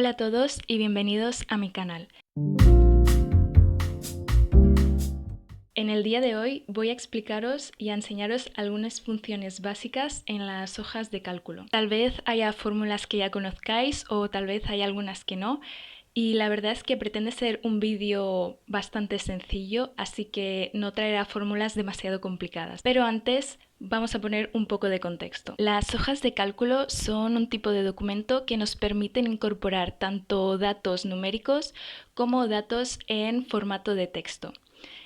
Hola a todos y bienvenidos a mi canal. En el día de hoy voy a explicaros y a enseñaros algunas funciones básicas en las hojas de cálculo. Tal vez haya fórmulas que ya conozcáis o tal vez hay algunas que no. Y la verdad es que pretende ser un vídeo bastante sencillo, así que no traerá fórmulas demasiado complicadas. Pero antes vamos a poner un poco de contexto. Las hojas de cálculo son un tipo de documento que nos permiten incorporar tanto datos numéricos como datos en formato de texto.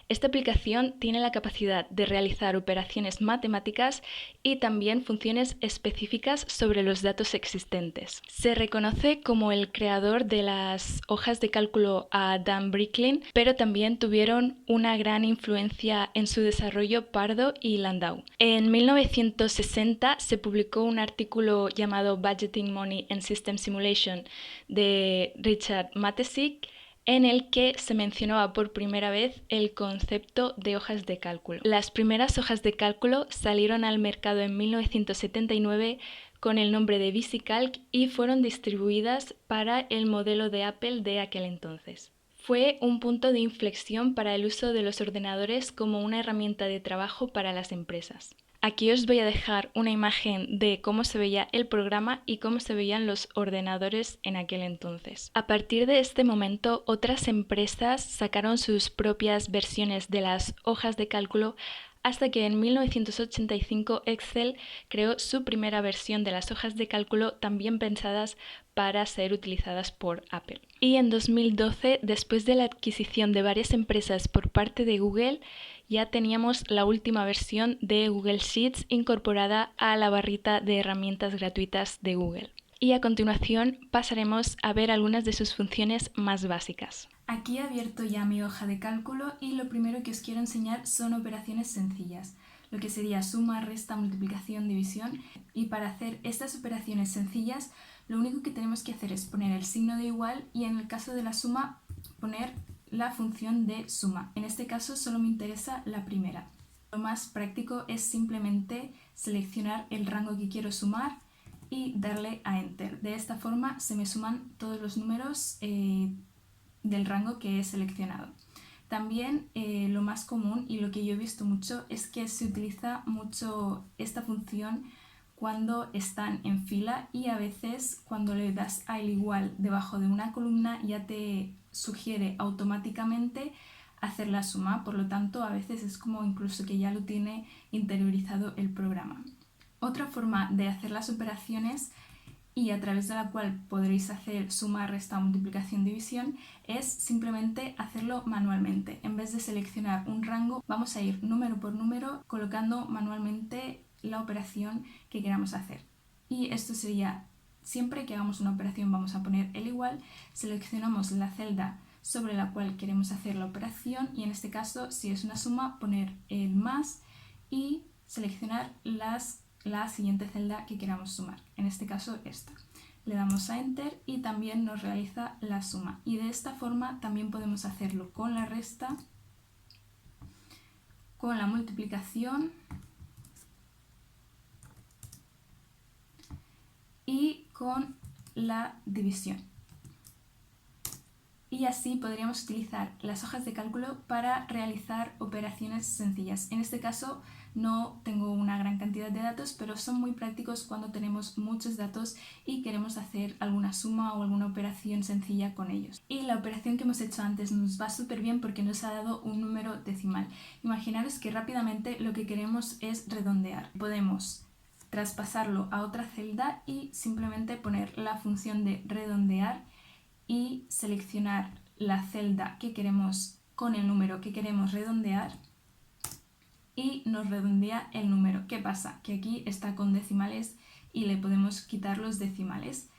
Esta aplicación tiene la capacidad de realizar operaciones matemáticas y también funciones específicas sobre los datos existentes. Se reconoce como el creador de las hojas de cálculo a Dan Bricklin, pero también tuvieron una gran influencia en su desarrollo Pardo y Landau. En 1960 se publicó un artículo llamado Budgeting Money and System Simulation de Richard Matesic, en el que se mencionaba por primera vez el concepto de hojas de cálculo. Las primeras hojas de cálculo salieron al mercado en 1979 con el nombre de VisiCalc y fueron distribuidas para el modelo de Apple de aquel entonces. Fue un punto de inflexión para el uso de los ordenadores como una herramienta de trabajo para las empresas. Aquí os voy a dejar una imagen de cómo se veía el programa y cómo se veían los ordenadores en aquel entonces. A partir de este momento, otras empresas sacaron sus propias versiones de las hojas de cálculo hasta que en 1985 Excel creó su primera versión de las hojas de cálculo también pensadas para ser utilizadas por Apple. Y en 2012, después de la adquisición de varias empresas por parte de Google, ya teníamos la última versión de Google Sheets incorporada a la barrita de herramientas gratuitas de Google. Y a continuación pasaremos a ver algunas de sus funciones más básicas. Aquí he abierto ya mi hoja de cálculo y lo primero que os quiero enseñar son operaciones sencillas, lo que sería suma, resta, multiplicación, división. Y para hacer estas operaciones sencillas, lo único que tenemos que hacer es poner el signo de igual y en el caso de la suma poner la función de suma. En este caso solo me interesa la primera. Lo más práctico es simplemente seleccionar el rango que quiero sumar y darle a Enter. De esta forma se me suman todos los números del rango que he seleccionado. También lo más común y lo que yo he visto mucho es que se utiliza mucho esta función cuando están en fila y a veces cuando le das al igual debajo de una columna ya te sugiere automáticamente hacer la suma, por lo tanto a veces es como incluso que ya lo tiene interiorizado el programa. Otra forma de hacer las operaciones y a través de la cual podréis hacer suma, resta, multiplicación, división, es simplemente hacerlo manualmente. En vez de seleccionar un rango, vamos a ir número por número colocando manualmente la operación que queramos hacer. Y esto sería, siempre que hagamos una operación vamos a poner el igual, seleccionamos la celda sobre la cual queremos hacer la operación y en este caso, si es una suma, poner el más y seleccionar la siguiente celda que queramos sumar, en este caso esta. Le damos a Enter y también nos realiza la suma. Y de esta forma también podemos hacerlo con la resta, con la multiplicación y con la división. Y así podríamos utilizar las hojas de cálculo para realizar operaciones sencillas. En este caso no tengo una gran cantidad de datos, pero son muy prácticos cuando tenemos muchos datos y queremos hacer alguna suma o alguna operación sencilla con ellos. Y la operación que hemos hecho antes nos va súper bien porque nos ha dado un número decimal. Imaginaros que rápidamente lo que queremos es redondear. Podemos traspasarlo a otra celda y simplemente poner la función de redondear y seleccionar la celda que queremos con el número que queremos redondear y nos redondea el número. ¿Qué pasa? Que aquí está con decimales y le podemos quitar los decimales.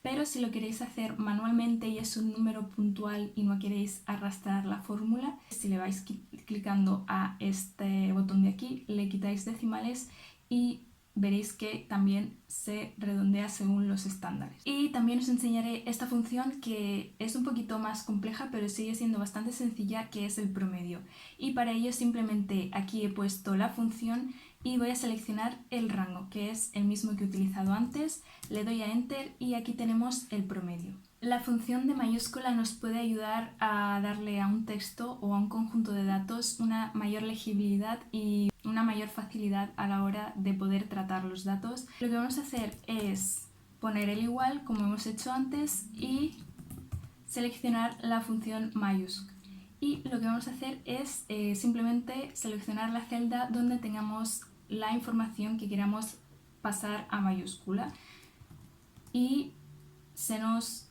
Pero si lo queréis hacer manualmente y es un número puntual y no queréis arrastrar la fórmula, si le vais clicando a este botón de aquí, le quitáis decimales y veréis que también se redondea según los estándares. Y también os enseñaré esta función que es un poquito más compleja, pero sigue siendo bastante sencilla, que es el promedio. Y para ello simplemente aquí he puesto la función y voy a seleccionar el rango, que es el mismo que he utilizado antes. Le doy a Enter y aquí tenemos el promedio. La función de mayúscula nos puede ayudar a darle a un texto o a un conjunto de datos una mayor legibilidad y una mayor facilidad a la hora de poder tratar los datos. Lo que vamos a hacer es poner el igual, como hemos hecho antes, y seleccionar la función mayúscula. Y lo que vamos a hacer es simplemente seleccionar la celda donde tengamos la información que queramos pasar a mayúscula. Y se nos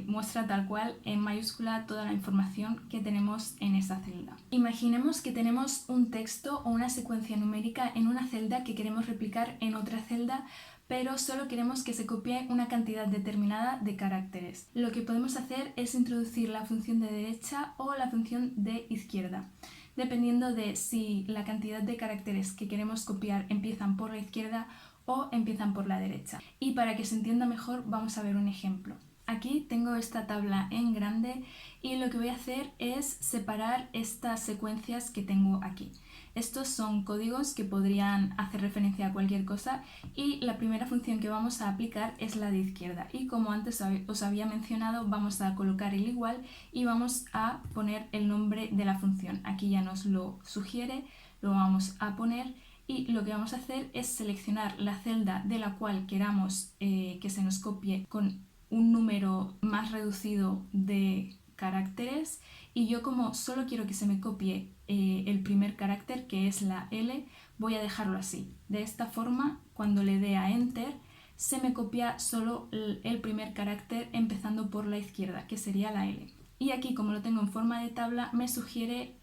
muestra tal cual en mayúscula toda la información que tenemos en esa celda. Imaginemos que tenemos un texto o una secuencia numérica en una celda que queremos replicar en otra celda, pero solo queremos que se copie una cantidad determinada de caracteres. Lo que podemos hacer es introducir la función de derecha o la función de izquierda, dependiendo de si la cantidad de caracteres que queremos copiar empiezan por la izquierda o empiezan por la derecha. Y para que se entienda mejor vamos a ver un ejemplo. Aquí tengo esta tabla en grande y lo que voy a hacer es separar estas secuencias que tengo aquí. Estos son códigos que podrían hacer referencia a cualquier cosa y la primera función que vamos a aplicar es la de izquierda. Y como antes os había mencionado, vamos a colocar el igual y vamos a poner el nombre de la función. Aquí ya nos lo sugiere, lo vamos a poner. Y lo que vamos a hacer es seleccionar la celda de la cual queramos que se nos copie con un número más reducido de caracteres, y yo, como solo quiero que se me copie el primer carácter, que es la L, voy a dejarlo así. De esta forma, cuando le dé a Enter, se me copia solo el primer carácter empezando por la izquierda, que sería la L. Y aquí, como lo tengo en forma de tabla, me sugiere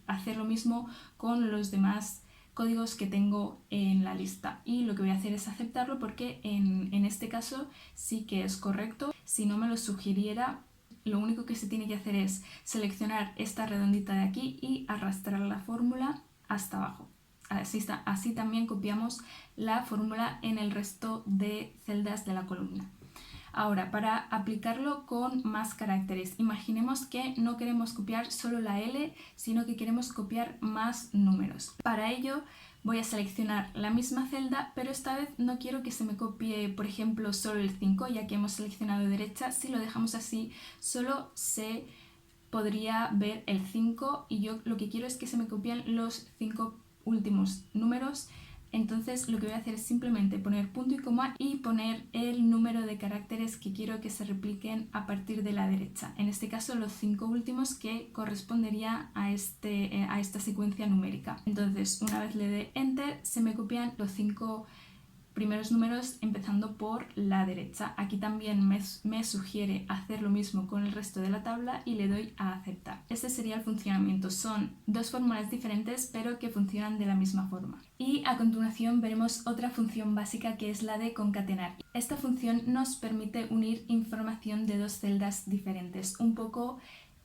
hacer lo mismo con los demás códigos que tengo en la lista, y lo que voy a hacer es aceptarlo porque en este caso sí que es correcto. Si no me lo sugiriera, lo único que se tiene que hacer es seleccionar esta redondita de aquí y arrastrar la fórmula hasta abajo. Así también copiamos la fórmula en el resto de celdas de la columna. Ahora, para aplicarlo con más caracteres, imaginemos que no queremos copiar solo la L, sino que queremos copiar más números. Para ello voy a seleccionar la misma celda, pero esta vez no quiero que se me copie, por ejemplo, solo el 5, ya que hemos seleccionado derecha. Si lo dejamos así, solo se podría ver el 5 y yo lo que quiero es que se me copien los 5 últimos números. Entonces lo que voy a hacer es simplemente poner punto y coma y poner el número de caracteres que quiero que se repliquen a partir de la derecha. En este caso los 5 últimos, que correspondería a esta secuencia numérica. Entonces una vez le dé Enter, se me copian los 5 primeros números empezando por la derecha. Aquí también me sugiere hacer lo mismo con el resto de la tabla y le doy a aceptar. Este sería el funcionamiento. Son dos fórmulas diferentes pero que funcionan de la misma forma. Y a continuación veremos otra función básica, que es la de concatenar. Esta función nos permite unir información de dos celdas diferentes, un poco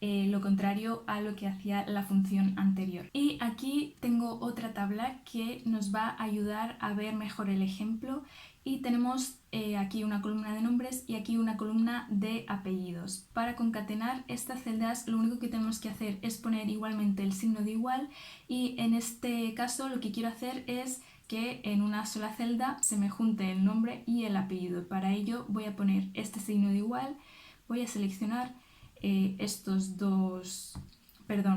lo contrario a lo que hacía la función anterior. Y aquí tengo otra tabla que nos va a ayudar a ver mejor el ejemplo, y tenemos aquí una columna de nombres y aquí una columna de apellidos. Para concatenar estas celdas lo único que tenemos que hacer es poner igualmente el signo de igual, y en este caso lo que quiero hacer es que en una sola celda se me junte el nombre y el apellido. Para ello voy a poner este signo de igual, voy a seleccionar estos dos,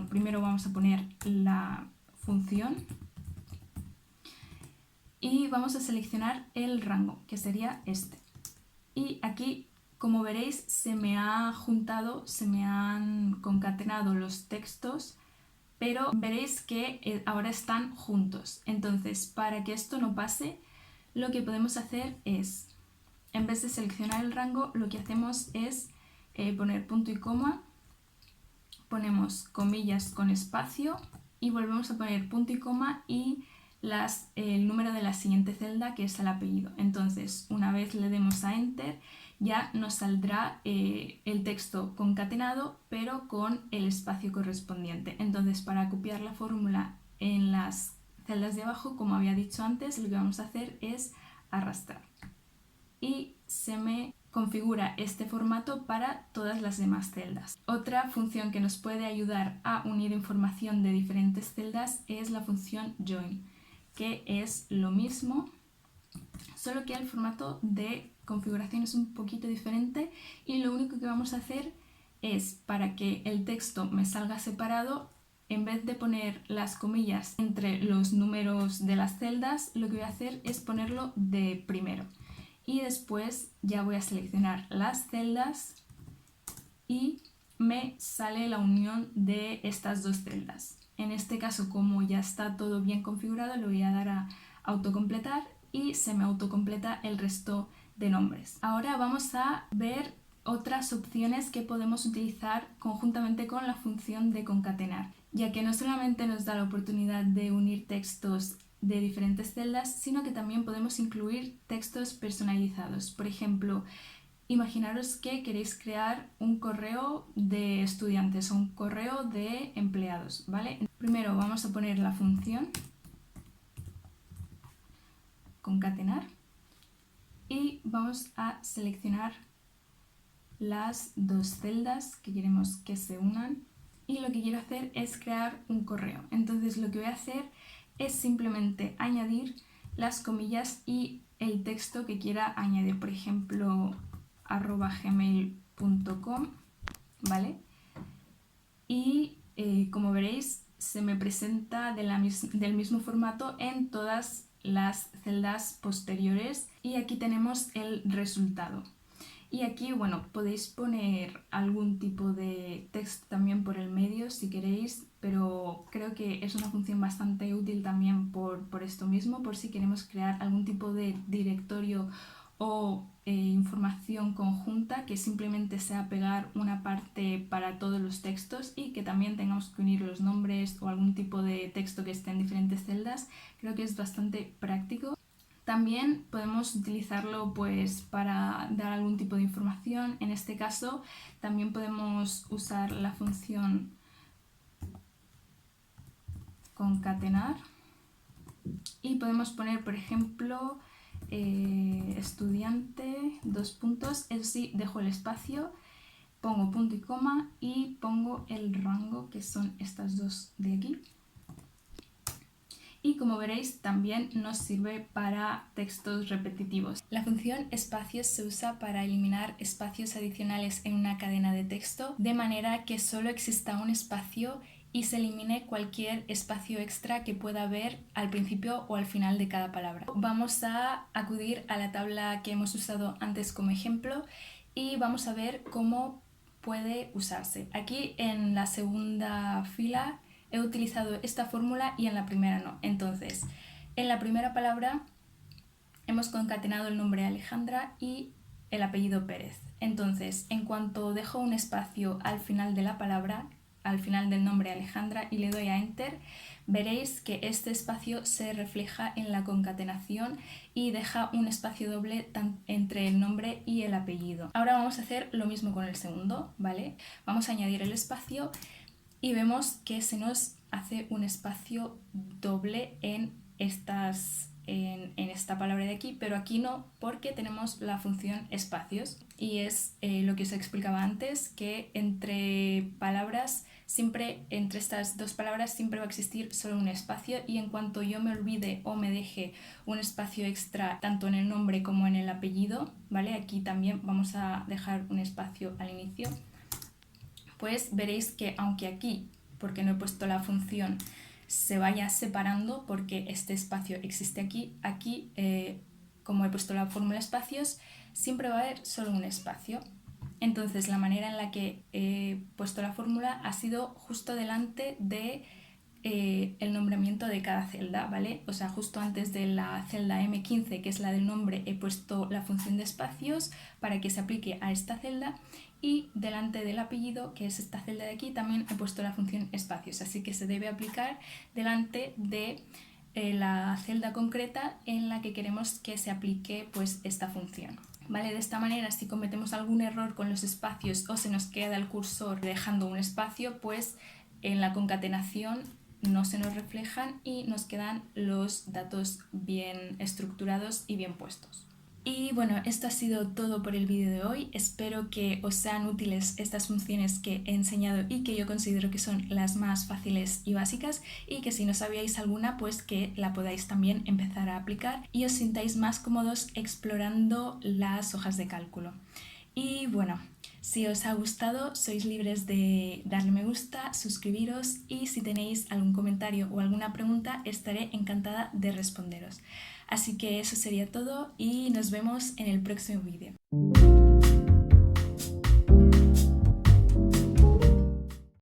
primero vamos a poner la función y vamos a seleccionar el rango, que sería este. Y aquí, como veréis, se me ha juntado, se me han concatenado los textos, pero veréis que ahora están juntos. Entonces, para que esto no pase, lo que podemos hacer es, en vez de seleccionar el rango, lo que hacemos es poner punto y coma, ponemos comillas con espacio y volvemos a poner punto y coma y el número de la siguiente celda, que es el apellido. Entonces, una vez le demos a Enter, ya nos saldrá el texto concatenado pero con el espacio correspondiente. Entonces, para copiar la fórmula en las celdas de abajo, como había dicho antes, lo que vamos a hacer es arrastrar y se me configura este formato para todas las demás celdas. Otra función que nos puede ayudar a unir información de diferentes celdas es la función join, que es lo mismo, solo que el formato de configuración es un poquito diferente y lo único que vamos a hacer es, para que el texto me salga separado, en vez de poner las comillas entre los números de las celdas, lo que voy a hacer es ponerlo de primero. Y después ya voy a seleccionar las celdas y me sale la unión de estas dos celdas. En este caso, como ya está todo bien configurado, le voy a dar a autocompletar y se me autocompleta el resto de nombres. Ahora vamos a ver otras opciones que podemos utilizar conjuntamente con la función de concatenar, ya que no solamente nos da la oportunidad de unir textos de diferentes celdas, sino que también podemos incluir textos personalizados. Por ejemplo, imaginaros que queréis crear un correo de estudiantes o un correo de empleados, ¿vale? Primero vamos a poner la función concatenar y vamos a seleccionar las dos celdas que queremos que se unan y lo que quiero hacer es crear un correo. Entonces lo que voy a hacer es simplemente añadir las comillas y el texto que quiera añadir, por ejemplo @gmail.com, ¿vale? Y como veréis se me presenta del mismo formato en todas las celdas posteriores y aquí tenemos el resultado. Y aquí, bueno, podéis poner algún tipo de texto también por el medio si queréis, pero creo que es una función bastante útil también por esto mismo, por si queremos crear algún tipo de directorio o información conjunta que simplemente sea pegar una parte para todos los textos y que también tengamos que unir los nombres o algún tipo de texto que esté en diferentes celdas. Creo que es bastante práctico. También podemos utilizarlo pues para dar algún tipo de información. En este caso también podemos usar la función concatenar y podemos poner, por ejemplo, estudiante, dos puntos, eso sí, dejo el espacio, pongo punto y coma y pongo el rango, que son estas dos de aquí. Y como veréis también nos sirve para textos repetitivos. La función espacios se usa para eliminar espacios adicionales en una cadena de texto de manera que solo exista un espacio y se elimine cualquier espacio extra que pueda haber al principio o al final de cada palabra. Vamos a acudir a la tabla que hemos usado antes como ejemplo y vamos a ver cómo puede usarse. Aquí en la segunda fila he utilizado esta fórmula y en la primera no. Entonces, en la primera palabra hemos concatenado el nombre Alejandra y el apellido Pérez. Entonces, en cuanto dejo un espacio al final de la palabra, al final del nombre Alejandra y le doy a Enter, veréis que este espacio se refleja en la concatenación y deja un espacio doble entre el nombre y el apellido. Ahora vamos a hacer lo mismo con el segundo, ¿vale? Vamos a añadir el espacio y vemos que se nos hace un espacio doble en esta palabra de aquí, pero aquí no, porque tenemos la función espacios y es lo que os explicaba antes, que entre estas dos palabras siempre va a existir solo un espacio y en cuanto yo me olvide o me deje un espacio extra tanto en el nombre como en el apellido, ¿vale? Aquí también vamos a dejar un espacio al inicio. Pues veréis que aunque aquí, porque no he puesto la función, se vaya separando porque este espacio existe aquí como he puesto la fórmula espacios, siempre va a haber solo un espacio. Entonces la manera en la que he puesto la fórmula ha sido justo delante de el nombramiento de cada celda, ¿vale? O sea, justo antes de la celda M15, que es la del nombre, he puesto la función de espacios para que se aplique a esta celda y delante del apellido, que es esta celda de aquí, también he puesto la función espacios, así que se debe aplicar delante de la celda concreta en la que queremos que se aplique pues esta función. ¿Vale? De esta manera, si cometemos algún error con los espacios o se nos queda el cursor dejando un espacio, pues en la concatenación no se nos reflejan y nos quedan los datos bien estructurados y bien puestos. Y bueno, esto ha sido todo por el vídeo de hoy. Espero que os sean útiles estas funciones que he enseñado y que yo considero que son las más fáciles y básicas, y que si no sabíais alguna, pues que la podáis también empezar a aplicar y os sintáis más cómodos explorando las hojas de cálculo. Y bueno, si os ha gustado, sois libres de darle me gusta, suscribiros, y si tenéis algún comentario o alguna pregunta, estaré encantada de responderos. Así que eso sería todo y nos vemos en el próximo vídeo.